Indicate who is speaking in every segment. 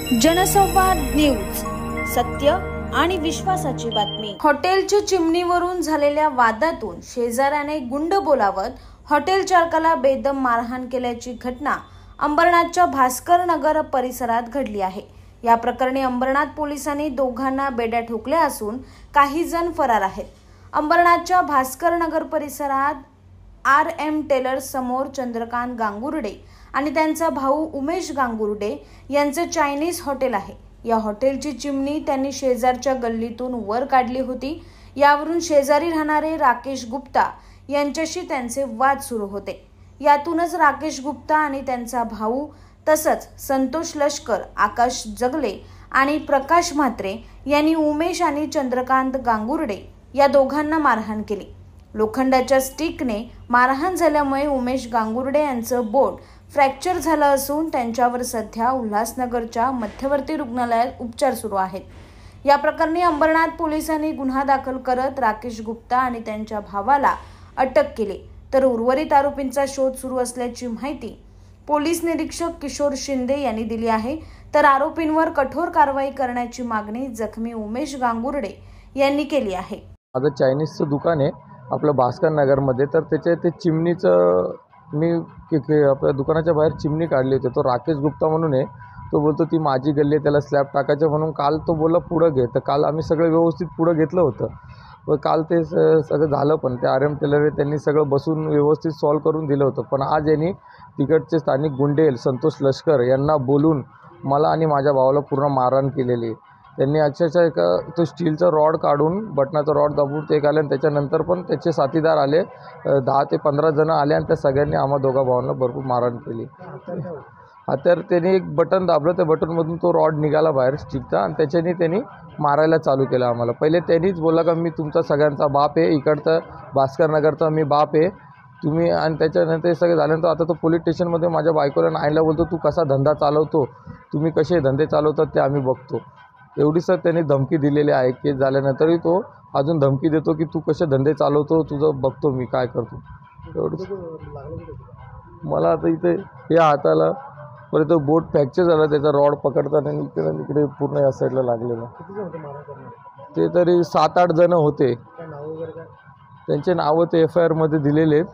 Speaker 1: जनसंवाद न्यूज, सत्य आणि विश्वासाची बातमी। हॉटेलच्या चिमणीवरून झालेल्या वादातून शेजाऱ्याने गुंड बोलावत हॉटेल चालकाला बेदम मारहाण केल्याची घटना अंबरनाथच्या भास्कर नगर परिसरात घडली आहे। या प्रकरणी अंबरनाथ पोलिसांनी दोघांना बेड्या ठोकल्या असून काही जण फरार आहेत। अंबरनाथच्या भास्कर नगर परिसरात RM टेलर समोर चंद्रकांत गांगुर्डे आणि त्यांचा भाऊ उमेश गांगुर्डे यांचे चायनीज हॉटेल आहे। या हॉटेलची चिमणी त्यांनी शेजारच्या गल्लीतून वर काढली होती। यावरून शेजारी राहणारे राकेश गुप्ता यांच्याशी त्यांचे वाद सुरू होते। यातूनच राकेश गुप्ता आणि त्यांचा भाऊ तसंच संतोष लष्कर, आकाश जगले आणि प्रकाश म्हात्रे यांनी उमेश आणि चंद्रकांत गांगुर्डे या दोघांना मारहाण केली। लोखंडाच्या स्टिकने मारहाण झाल्यामुळे उमेश गांगुर्डे यांचं बोट फ्रॅक्चर झालं असून त्यांच्यावर सध्या उल्हासनगरच्या मध्यवर्ती रुग्णालयात उपचार सुरू आहेत। या प्रकरणी अंबरनाथ पोलिसांनी गुन्हा दाखल करत राकेश गुप्ता आणि त्यांच्या भावाला अटक केली, तर उर्वरित आरोपींचा शोध सुरू असल्याची माहिती पोलीस निरीक्षक किशोर शिंदे यांनी दिली आहे। तर आरोपींवर कठोर कारवाई करण्याची मागणी जखमी उमेश गांगुर्डे यांनी केली आहे।
Speaker 2: माझं चायनीजचं दुकान आहे आपलं भास्कर नगरमध्ये, तर त्याचे ते चिमणीचं मी आपल्या दुकानाच्या बाहेर चिमणी काढली होती। तो राकेश गुप्ता म्हणून आहे, तो बोलतो ती माझी गल्ली आहे, त्याला स्लॅब टाकायचं म्हणून काल तो बोलला पुढं घे। तर काल आम्ही सगळं व्यवस्थित पुढं घेतलं होतं व काल ते सगळं झालं, पण ते RM टेलर त्यांनी सगळं बसून व्यवस्थित सॉल्व करून दिलं होतं। पण आज यांनी तिकडचे स्थानिक गुंडे संतोष लष्कर यांना बोलून मला आणि माझ्या भावाला पूर्ण मारहाण केलेली। त्यांनी अक्षरशः तो स्टीलचा रॉड काढून बटनाचा रॉड दाबून ते आले आणि त्याच्यानंतर पण त्याचे साथीदार आले, 10 ते 15 जण आले आणि त्या सगळ्यांनी आम्हा दोघा भावांना भरपूर मारहाण केली। तर त्यांनी एक बटन दाबलं, त्या बटनमधून तो रॉड निघाला बाहेर स्टिकचा आणि त्याच्याने त्यांनी मारायला चालू केलं आम्हाला। पहिले त्यांनीच बोलला का मी तुमचा सगळ्यांचा बाप आहे, इकडचा भास्कर नगरचा मी बाप आहे तुम्ही, आणि त्याच्यानंतर हे सगळं झाल्यानंतर आता तो पोलीस स्टेशनमध्ये माझ्या बायकोला नाहीला बोलतो तू कसा धंदा चालवतो, तुम्ही कसे धंदे चालवतात ते आम्ही बघतो। एवढी सर त्यांनी धमकी दिलेली आहे। केस झाल्यानंतरही तो अजून धमकी देतो की तू कसे धंदे चालवतो तुझं बघतो मी काय करतो। एवढं मला आता इथे या हाताला परत बोट फ्रॅक्चर झाला, त्याचा रॉड पकडताना इकडे पूर्ण या साईडला लागलेलं। ते तरी 7-8 जण होते, त्यांचे नावं ते FIR मध्ये दिलेले आहेत।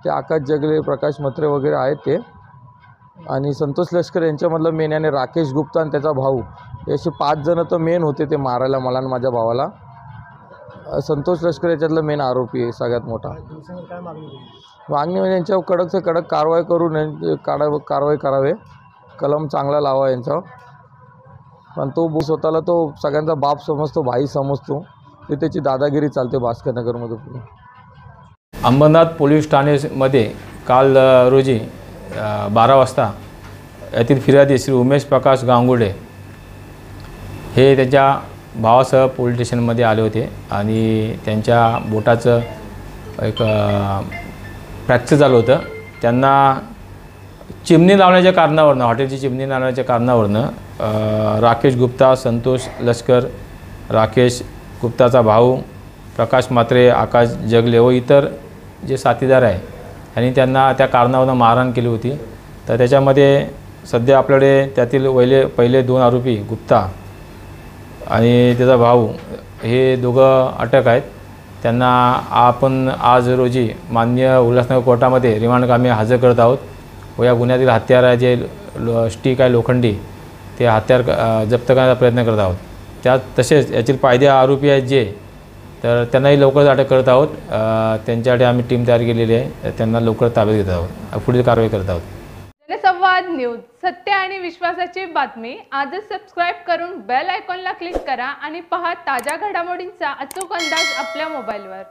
Speaker 2: ते आकाश जगले, प्रकाश म्हात्रे वगैरे आहेत ते, आणि संतोष लष्कर यांच्यामधलं मेन आणि राकेश गुप्ता आणि त्याचा भाऊ हे असे 5 जण तर मेन होते ते मारायला मला आणि माझ्या भावाला। संतोष लष्कर याच्यातलं मेन आरोपी आहे सगळ्यात मोठा। मागणी म्हणजे यांच्यावर कडक से कडक कारवाई करून कारवाई करावे, कलम चांगला लावा यांच्यावर। पण तो स्वतःला तो सगळ्यांचा बाप समजतो, भाई समजतो, ते त्याची दादागिरी चालते भास्कर नगरमध्ये।
Speaker 3: अंबरनाथ पोलीस ठाण्यामध्ये काल रोजी 12 वाजता यातील फिर्यादी श्री उमेश प्रकाश गांगुर्डे हे त्यांच्या भावासह पोलीस स्टेशनमध्ये आले होते आणि त्यांच्या बोटाचं एक फ्रॅक्चर झालं होतं। त्यांना चिमणी लावण्याच्या कारणावरनं, हॉटेलची चिमणी लावण्याच्या कारणावरनं राकेश गुप्ता, संतोष लष्कर, राकेश गुप्ताचा भाऊ, प्रकाश म्हात्रे, आकाश जगले व इतर जे साथीदार आहे आणि त्यांना त्या कारणावरून मारहाण केली होती। तर त्याच्यामध्ये सध्या आपल्याकडे त्यातील पहिले 2 आरोपी गुप्ता आणि त्याचा भाऊ हे दोघं अटक आहेत। त्यांना आपण आज रोजी माननीय उल्हासनगर कोर्टामध्ये रिमांडकामी हजर करत आहोत व या गुन्ह्यातील हत्यार आहे जे स्टिक आहे लोखंडी, ते हत्यार जप्त करण्याचा प्रयत्न करत आहोत। तसेच यातील पायदे आरोपी आहेत जे, तर त्यांनाही लवकरच अटक करत आहोत। त्यांच्यासाठी आम्ही टीम तयार केलेली आहे, त्यांना लवकर ताब्यात घेत आहोत, पुढील कारवाई करत आहोत।
Speaker 4: जनसंवाद न्यूज, सत्य आणि विश्वासाची बातमी। आजच सबस्क्राईब करून बेल आयकॉनला क्लिक करा आणि पहा ताज्या घडामोडींचा अचूक अंदाज आपल्या मोबाईलवर।